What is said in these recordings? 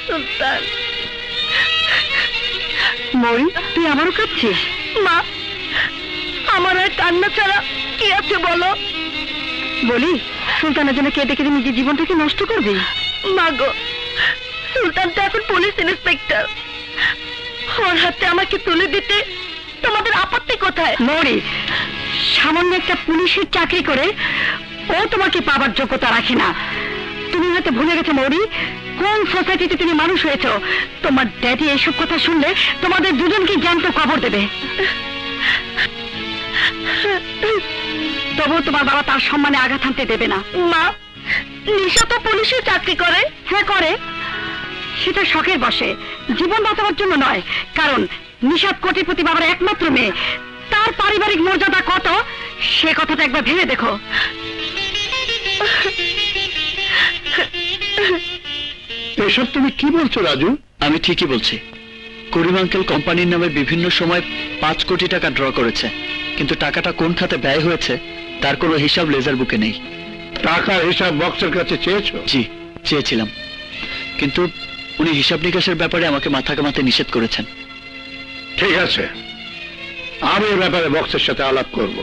সুলতান। মরি, তুই আমারও কাঁদছিস? মা, আমার আর কান্না ছাড়া কি আছে বলো? বলি, সুলতানের জন্য কেঁদে কেঁদে নিজের জীবনটাকে নষ্ট করবি? মা গো, সুলতান তো এখন পুলিশ ইন্সপেক্টর, ওর হাতে আমাকে তুলে দিতে তোমাদের আপত্তি কোথায়? মরি, সামান্য একটা পুলিশের চাকরি করে ও তোমাকে পাবার যোগ্যতা রাখে না। তুমি হয়তো ভুলে গেছো মৌরি, কোন সোসাইটিতে তুমি মানুষ হয়েছ। তোমার ড্যাডি এইসব কথা শুনলে তোমাদের দুজনকে জ্যান্ত কবর দেবে। তবুও তোমার বাবা তার সম্মানে আঘাত হানতে দেবে না। মা, নিশা তো পুলিশে চাকরি করে। হ্যাঁ করে, সেটা শখের বসে, জীবন বাঁচাবার জন্য নয়। কারণ নিশাদ কোটিপতি বাবার একমাত্র মেয়ে, তার পারিবারিক মর্যাদা কত সে কথাটা একবার ভেবে দেখো। এসব তুমি কি বলছো রাজু? আমি ঠিকই বলছি। করিম আঙ্কেল কোম্পানির নামে বিভিন্ন সময় 5 কোটি টাকা ড্র করেছে, কিন্তু টাকাটা কোন খাতে ব্যয় হয়েছে তার কোনো হিসাব লেজার বুকে নেই। টাকার হিসাব বক্সের কাছে চেয়েছো? জি, চেয়েছিলাম, কিন্তু উনি হিসাব নিকাশের ব্যাপারে আমাকে মাথা ঘামাতে নিষেধ করেছেন। ঠিক আছে, আমি এ ব্যাপারে বক্সের সাথে আলাপ করব।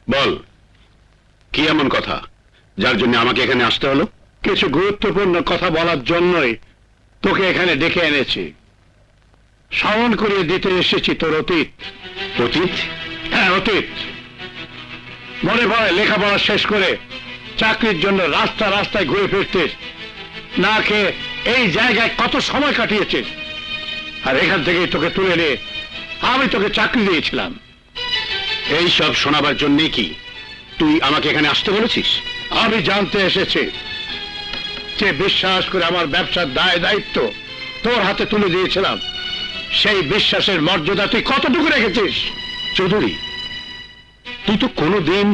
বল, কি এমন কথা যার জন্য আমাকে এখানে আসতে হলো? কিছু গুরুত্বপূর্ণ কথা বলার জন্যই তোকে এখানে ডেকে এনেছি। স্মরণ করিয়ে দিতে এসেছি তোর অতীত। অতীত? হ্যাঁ, অতীত। মনে পড়ে লেখাপড়া শেষ করে চাকরির জন্য রাস্তা রাস্তায় ঘুরে ফিরতিস, না খেয়ে এই জায়গায় কত সময় কাটিয়েছিস। আর এখান থেকেই তোকে তুলে নিয়ে আমি তোকে চাকরি দিয়েছিলাম। এই সব শোনাবার জন্যে কি তুই আমাকে এখানে আসতে বলেছিস? আমি জানতে এসেছি যে বিশ্বাস করে আমার ব্যবসার দায় দায়িত্ব তোর হাতে তুলে দিয়েছিলাম, সেই বিশ্বাসের মর্যাদা তুই কতটুকু রেখেছিস? চৌধুরী, তুই তো কোনোদিন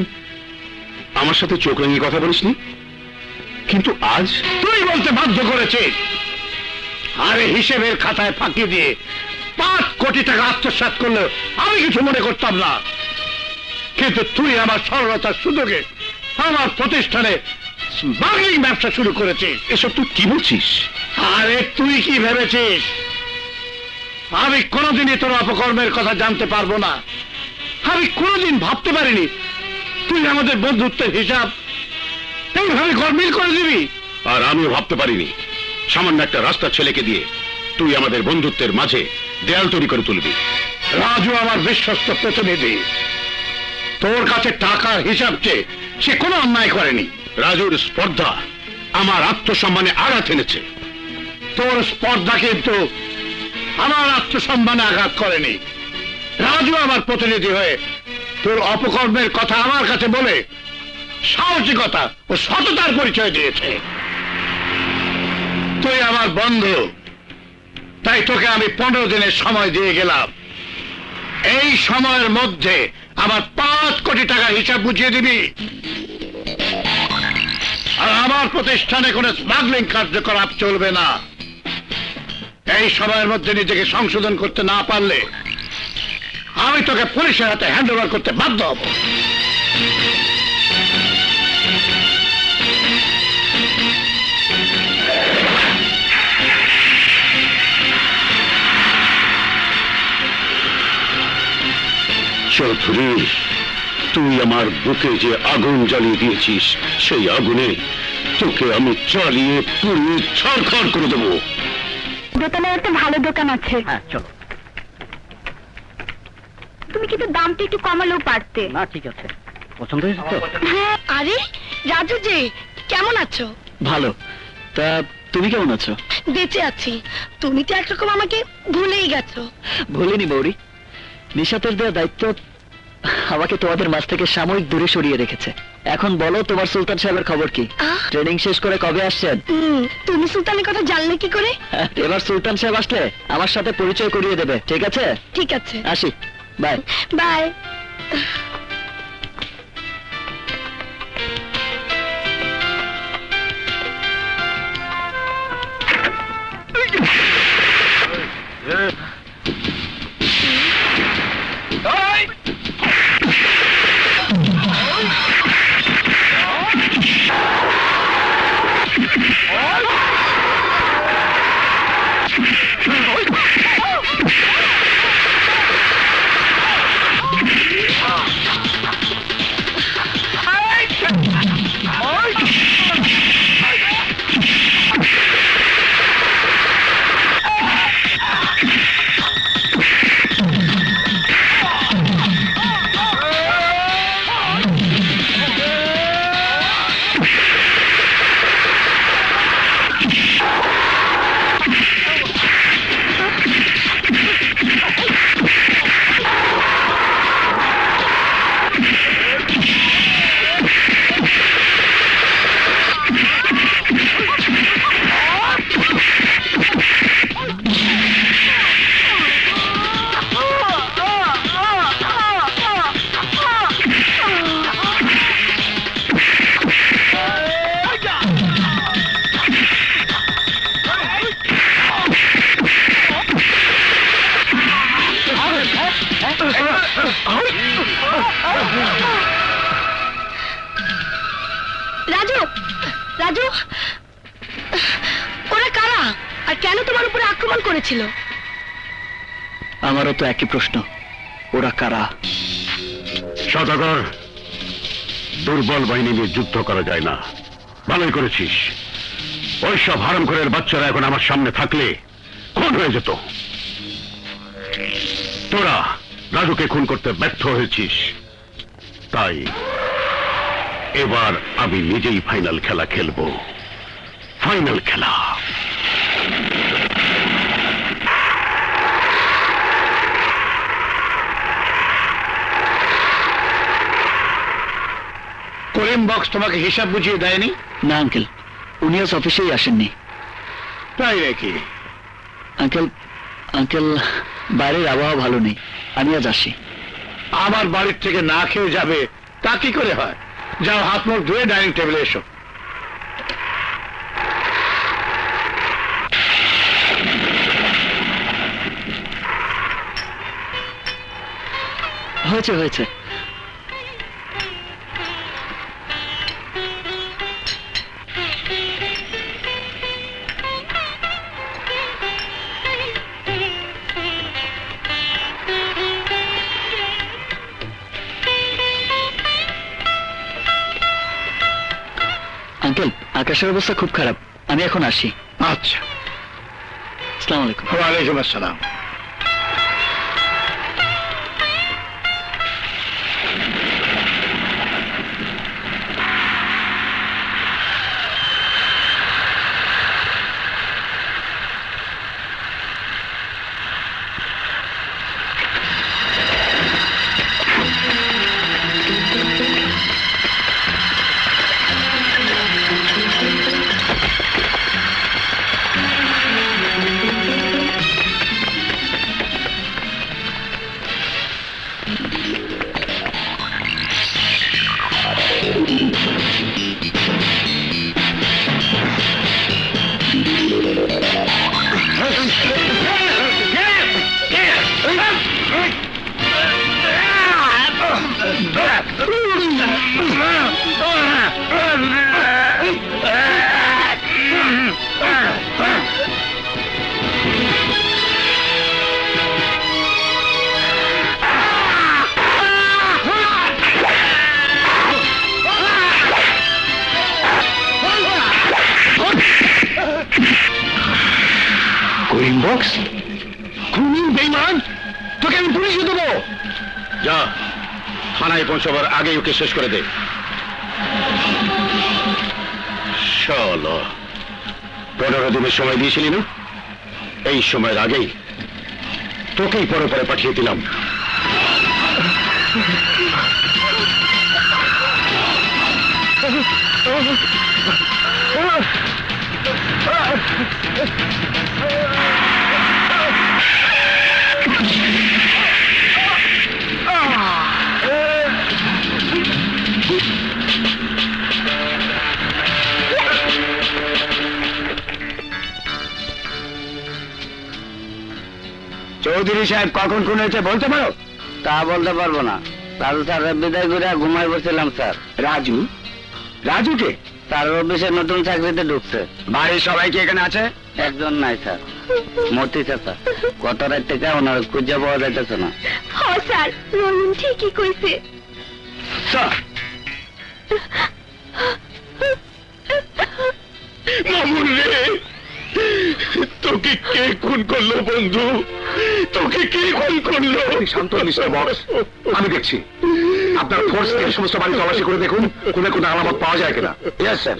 আমার সাথে চোখ রাঙিয়ে কথা বলিসনি, কিন্তু আজ তুই বলতে বাধ্য করেছিস। আরে হিসেবের খাতায় ফাঁকি দিয়ে 5 কোটি টাকা আত্মসাৎ করলে আমি কিছু মনে করতাম না, কিন্তু তুই আমার সরলতার সুযোগে আমার প্রতিষ্ঠানে স্মাগলিং ব্যবসা শুরু করেছিস। এসব তুই কি বলছিস? আরে তুই কি ভেবেছিস আমি কোনোদিনই তোর অপকর্মের কথা জানতে পারবো না? আমি কোনোদিন ভাবতে পারিনি তুই আমাদের বন্ধুত্বের হিসাব এইভাবে গরমিল করে দিবি। আর আমিও ভাবতে পারিনি সামান্য একটা রাস্তার ছেলেকে দিয়ে তুই আমাদের বন্ধুত্বের মাঝে দেয়াল তৈরি করে তুলবি। রাজু আমার বিশ্বস্ত প্রতিনিধি, তোর কাছে টাকার হিসাব চেয়ে সে কোনো অন্যায় করেনি। রাজুর স্পর্ধা আমার আত্মসম্মানে আঘাত এনেছে, তোর স্পর্ধা কিন্তু আমার আত্মসম্মানে আঘাত করেনি। রাজু আমার প্রতিনিধি হয়ে তোর অপকর্মের কথা আমার কাছে বলে সাহসিকতা ও সততার পরিচয় দিয়েছে। তুই আমার বন্ধু, তাই তোকে আমি 15 দিনের সময় দিয়ে গেলাম। এই সময়ের মধ্যে আমার 5 কোটি টাকা হিসাব বুঝিয়ে দিবি। আর আমার প্রতিষ্ঠানে কোনো স্মাগলিং কার্যকলাপ চলবে না। এই সময়ের মধ্যে নিজেকে সংশোধন করতে না পারলে আমি তোকে পুলিশের হাতে হ্যান্ড ওভার করতে বাধ্য হব। চৌধুরী, তুই আমার বুকে যে আগুন জ্বালিয়ে দিয়েছিস, সেই আগুনে তোকে আমি জ্বালিয়ে পুড়িয়ে ছারখার করে দেবো। দোকানে একটা ভালো দোকান আছে। হ্যাঁ চলো। তুমি কিন্তু দামটা একটু কমালেও পারতে। না ঠিক আছে, পছন্দ হয়েছে তো? হ্যাঁ। আরে রাজু যে, কেমন আছো? ভালো। তা তুমি কেমন আছো? বেঁচে আছি। তুমি তো একরকম আমাকে ভুলেই গেছো। ভুলিনি বৌরি, নিশাতের দেওয়া দায়িত্ব আমাকে তোমাদের মাঝ থেকে সাময়িক দূরে সরিয়ে রেখেছে। এখন বলো, তোমার সুলতান সাহেবের খবর কি? ট্রেনিং শেষ করে কবে আসছেন? তুমি সুলতানের কথা জানলে কি করে? এবার সুলতান সাহেব আসলে আমার সাথে পরিচয় করিয়ে দেবে, ঠিক আছে? ঠিক আছে, আসি, বাই। বাই। রাজু, রাজু, ওরা কারা আর কেন তোমার উপরে আক্রমণ করেছিল? আমারও তো একই প্রশ্ন, ওরা কারা? সদাগর, দুর্বল বাহিনী নিয়ে যুদ্ধ করা যায় না। ভালোই করেছিস, ওই সব হারামখোরের বাচ্চারা এখন আমার সামনে থাকলে খুন হয়ে যেত। তোরা রাজুকে খুন করতে ব্যর্থ হয়েছিস, তাই এবার আমি নিজেই ফাইনাল খেলা খেলবো। ফাইনাল খেলা। করিম বক্স তোমাকে হিসাব বুঝিয়ে দেয়নি? না আঙ্কেল, উনি আজ অফিসেই আসেননি। তাই নাকি? আঙ্কেল, আঙ্কেল বাইরের আবহাওয়া ভালো নেই, আমি আজ আসি। আমার বাড়ির থেকে না খেয়ে যাবে তা কি করে হয়? যাও, হাত মুখ ধুয়ে ডাইনিং টেবিলে এসো। হয়েছে হয়েছে। আঙ্কেল, আকাশের অবস্থা খুব খারাপ, আমি এখন আসি। আচ্ছা, আসসালামু আলাইকুম। ওয়ালাইকুম আসসালাম। করিম বক্স, খুনি বেঈমান, তোকে আমি পুলিশে দেবো। যা, থানায় পৌঁছাবার আগেই ওকে শেষ করে দে। শালা, 15 দিনের সময় দিয়েছিলি না? এই সময়ের আগেই তোকেই পরে পরে পাঠিয়ে দিলাম। চৌধুরী সাহেব কখন খুন হয়েছে বলতে পারো? তা বলতে পারবো না। রাজু স্যারের বিদায় করে ঘুমাই বসছিলাম স্যার। রাজু? রাজুকে? স্যার অফিসে নতুন চাকরিতে ঢুকছে। বাড়ির সবাই কি এখানে আছে? একজন নাই স্যার, মরতেছে স্যার। কত রাত থেকে ওনার খুঁজে পাওয়া যাইতেছে না। হ্যাঁ স্যার, রহিম ঠিকই কইছে। স্যার, মামুন রে, তোকে কে খুন করলো বন্ধু? তোকে কে খুন করলো? শান্ত মিস্টার বক্স, আমি দেখছি। আপনার ফোর্স থেকে সমস্ত বাড়ি তল্লাশি করে দেখুন কোনে কোনো আলামত পাওয়া যায় কিনা। Yes sir.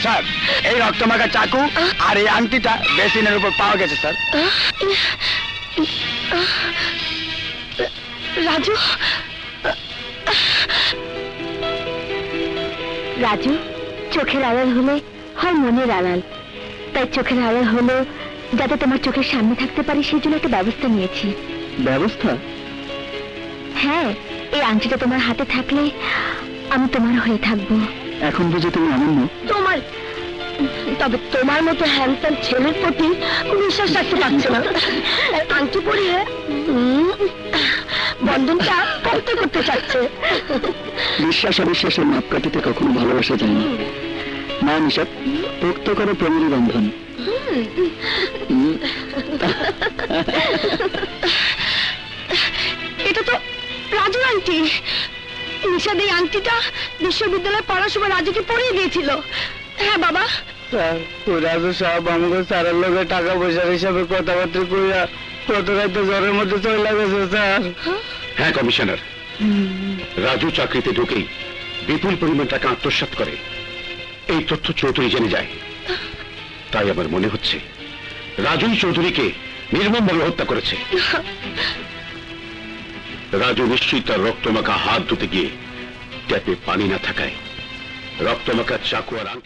স্যার, এই রক্তমাখা চাকু আর এই আংটিটা বেসিনের উপর পাওয়া গেছে স্যার। রাজু, রাজু, চোখের আড়াল হলে হয় মনের আড়াল, তাই চোখের আড়াল হলো যাতে তোমার চোখের সামনে থাকতে পারি সেই জন্য একটা ব্যবস্থা নিয়েছি। ব্যবস্থা? হ্যাঁ, এই আংটিটা তোমার হাতে থাকলে আমি তোমার হয়ে থাকবো। এখন বুঝে তুমি অনন্য? তোমার, তবে তোমার মতো হ্যান্ডসাম ছেলের প্রতি বিশ্বাস রাখতে পারছে না। আংটি পরিয়ে বন্ধনটা পবিত্র করতে চাচ্ছে। বিশ্বাস অবিশ্বাসের মাপকাঠিতে কখনো ভালোবাসা যায় না। না নিশাত, পোক্ত করো প্রেমের বন্ধন। এটা তো রাজুর আংটি। নিশাদ এই আংটিটা বিশ্ববিদ্যালয়ে পড়ার সময় রাজুকে পরিয়ে দিয়েছিল। হ্যাঁ বাবা। স্যার, ওই রাজু সাহেব আমাকে স্যারের লোকে টাকা পয়সার হিসাবে কথাবার্তা কইয়া কত রাতে জ্বরের মধ্যে চলে গেছে স্যার। হ্যাঁ কমিশনার, রাজু চাকরিতে ঢুকেই বিপুল পরিমাণ টাকা আত্মসাৎ করে, এই তথ্য চৌধুরী জেনে যায়। তাই আমার মনে হচ্ছে রাজুই চৌধুরীকে নির্মমভাবে হত্যা করেছে। রাজু নিশ্চয়ই তার রক্তমাখা হাত ধুতে গিয়ে ট্যাপে পানি না থাকায় রক্তমাখা চাকু আর